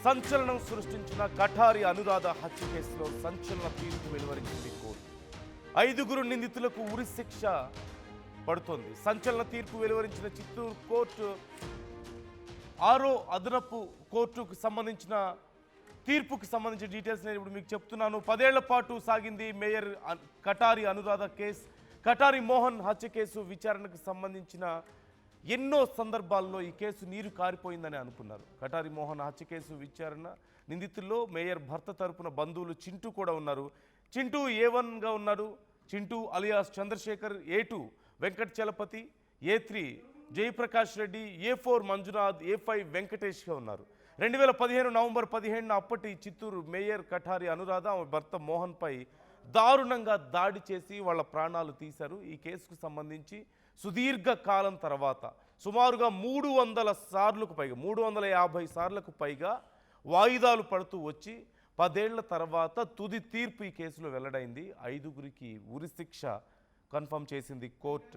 సంచలనం సృష్టించిన కఠారి అనురాధ హత్య కేసులో సంచలన తీర్పు వెలువరించింది కోర్టు. 5 నిందితులకు ఉరిశిక్ష పడుతోంది. సంచలన తీర్పు వెలువరించిన చిత్తూరు కోర్టు 6వ అదనపు కోర్టుకు సంబంధించిన తీర్పుకు సంబంధించిన డీటెయిల్స్ నేను ఇప్పుడు మీకు చెప్తున్నాను. 10 ఏళ్ల పాటు సాగింది మేయర్ కఠారి అనురాధ కేసు. కఠారి మోహన్ హత్య కేసు విచారణకు సంబంధించిన ఎన్నో సందర్భాల్లో ఈ కేసు నీరు కారిపోయిందని అనుకున్నారు. కఠారి మోహన్ హత్య కేసు విచారణ నిందితుల్లో మేయర్ భర్త తరపున బంధువులు చింటూ కూడా ఉన్నారు. చింటూ A1గా ఉన్నాడు. Chintu alias Chandrashekar, A2 Venkat Chalapathi, A3 Jayaprakash Reddy, A4 Manjunath, A5 వెంకటేష్గా ఉన్నారు. 2015 నవంబర్ 15న అప్పటి చిత్తూరు మేయర్ కఠారి అనురాధ ఆమె భర్త మోహన్పై దారుణంగా దాడి చేసి వాళ్ళ ప్రాణాలు తీశారు. ఈ కేసుకు సంబంధించి సుదీర్ఘ కాలం తర్వాత సుమారుగా 300 సార్లకు పైగా 350 సార్లకు పైగా వాయిదాలు పడుతూ వచ్చి 10 ఏళ్ల తర్వాత తుది తీర్పు ఈ కేసులో వెల్లడైంది. 5గురికి ఉరిశిక్ష కన్ఫర్మ్ చేసింది కోర్టు.